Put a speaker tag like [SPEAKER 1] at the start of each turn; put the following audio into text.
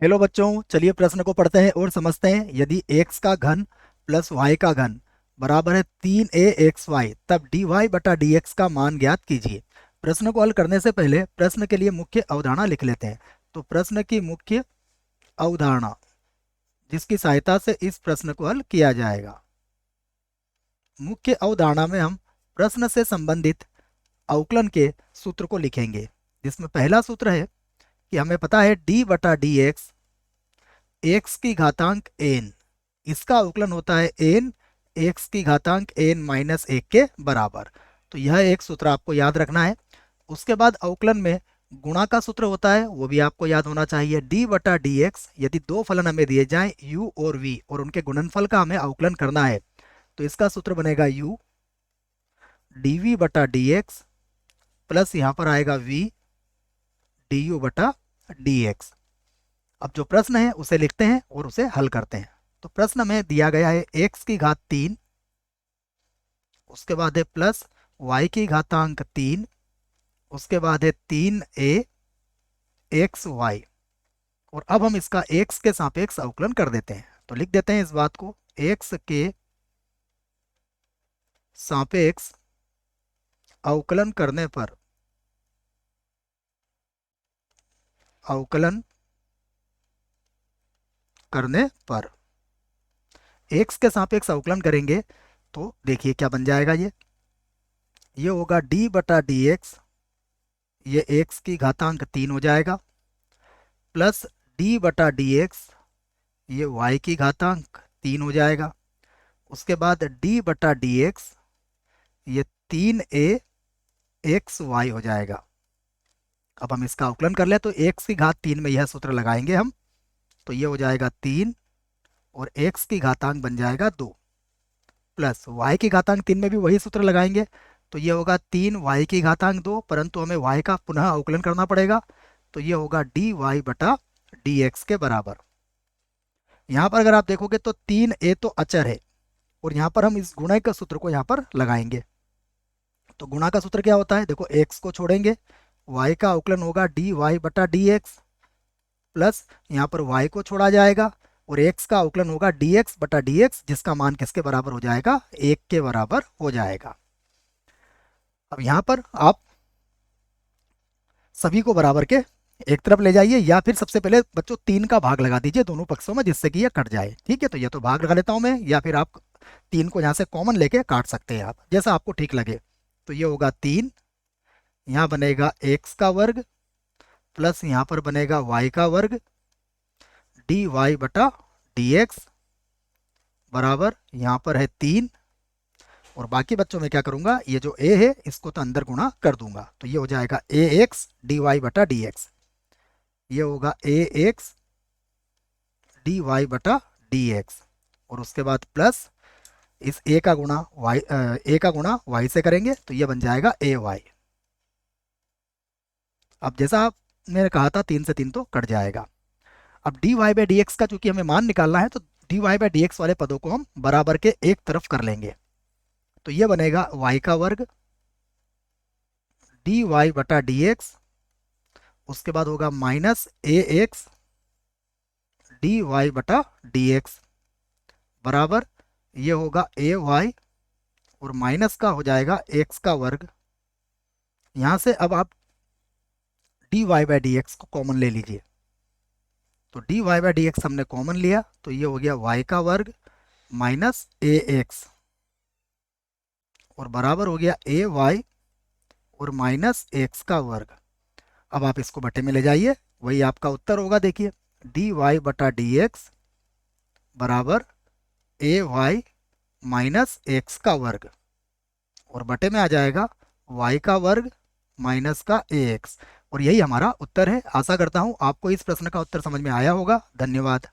[SPEAKER 1] Hello बच्चों, चलिए प्रश्न को पढ़ते हैं और समझते हैं। यदि x का घन प्लस y का घन बराबर है 3a(xy), तब dy बटा dx का मान ज्ञात कीजिए। प्रश्न को हल करने से पहले प्रश्न के लिए मुख्य अवधारणा लिख लेते हैं। तो प्रश्न की मुख्य अवधारणा जिसकी सहायता से इस प्रश्न को हल किया जाएगा। मुख्य अवधारणा में हम प्रश्न से संबंधित अवकलन के सूत्र को लिखेंगे, जिसमें पहला सूत्र है कि हमें पता है d बटा डी एक्स की घातांक n, इसका अवकलन होता है n एक्स की घातांक n माइनस 1 के बराबर। तो यह एक सूत्र आपको याद रखना है। उसके बाद अवकलन में गुणा का सूत्र होता है, वो भी आपको याद होना चाहिए। d बटा डी एक्स, यदि दो फलन हमें दिए जाएं u और v और उनके गुणनफल का हमें अवकलन करना है, तो इसका सूत्र बनेगा u dv बटा डी एक्स प्लस यहाँ पर आएगा v du बटा dx। अब जो प्रश्न है उसे लिखते हैं और उसे हल करते हैं। तो प्रश्न में दिया गया है x की घात 3, उसके बाद है प्लस y की घातांक 3, उसके बाद है 3a एक्स वाई, और अब हम इसका x के सापेक्ष अवकलन कर देते हैं। तो लिख देते हैं इस बात को, x के सापेक्ष अवकलन करने पर x के सापेक्ष अवकलन करेंगे तो देखिए क्या बन जाएगा। ये होगा d बटा डी एक्स, ये x की घातांक 3 हो जाएगा, प्लस d बटा डी एक्स, ये y की घातांक 3 हो जाएगा। उसके बाद d बटा डी एक्स, ये 3a एक्स वाई हो जाएगा। अब हम इसका अवकलन कर ले तो x की घात 3 में यह सूत्र लगाएंगे हम, तो ये हो जाएगा 3 और x की घातांक बन जाएगा 2, प्लस y की घातांक 3 में भी वही सूत्र लगाएंगे, तो ये होगा 3 y की घातांक 2, परंतु हमें y का पुनः अवकलन करना पड़ेगा, तो ये होगा dy बटा dx के बराबर। यहाँ पर अगर आप देखोगे तो 3a तो अचर है, और यहाँ पर हम इस गुणा का सूत्र को यहाँ पर लगाएंगे। तो गुणा का सूत्र क्या होता है, देखो x को छोड़ेंगे, y का अवकलन होगा dy बटा dx, प्लस यहाँ पर y को छोड़ा जाएगा और x का अवकलन होगा dx बटा dx, जिसका मान किसके बराबर हो जाएगा, 1 के बराबर हो जाएगा। अब यहाँ पर आप सभी को बराबर के एक तरफ ले जाइए, या फिर सबसे पहले बच्चों 3 का भाग लगा दीजिए दोनों पक्षों में, जिससे कि ये कट जाए। ठीक है, तो ये तो भाग लगा लेता हूं मैं, या फिर आप 3 को यहाँ से कॉमन लेके काट सकते हैं, आप जैसा आपको ठीक लगे। तो ये होगा 3, यहाँ बनेगा x का वर्ग, प्लस यहाँ पर बनेगा y का वर्ग, dy बटा dx बराबर यहाँ पर है 3, और बाकी बच्चों में क्या करूंगा, ये जो a है इसको तो अंदर गुणा कर दूंगा, तो ये हो जाएगा ax dy बटा dx, ये होगा ax dy बटा dx, और उसके बाद प्लस इस a का गुणा y से करेंगे, तो ये बन जाएगा ay। अब जैसा मैंने कहा था 3 से 3 तो कट जाएगा। अब dy बाई डी एक्स का चूंकि हमें मान निकालना है, तो dy बाई डी एक्स वाले पदों को हम बराबर के एक तरफ कर लेंगे, तो ये बनेगा y का वर्ग dy बटा dx, उसके बाद होगा माइनस ax dy बटा dx बराबर, ये होगा ay और माइनस का हो जाएगा x का वर्ग। यहाँ से अब आप dy बाई डी एक्स को कॉमन ले लीजिए, तो dy बाई डी एक्स हमने कॉमन लिया, तो ये हो गया y का वर्ग माइनस ax, और बराबर हो गया ay और माइनस x का वर्ग। अब आप इसको बटे में ले जाइए, वही आपका उत्तर होगा। देखिए dy बटा dx बराबर ay माइनस x का वर्ग, और बटे में आ जाएगा y का वर्ग माइनस का ax, और यही हमारा उत्तर है। आशा करता हूँ आपको इस प्रश्न का उत्तर समझ में आया होगा। धन्यवाद।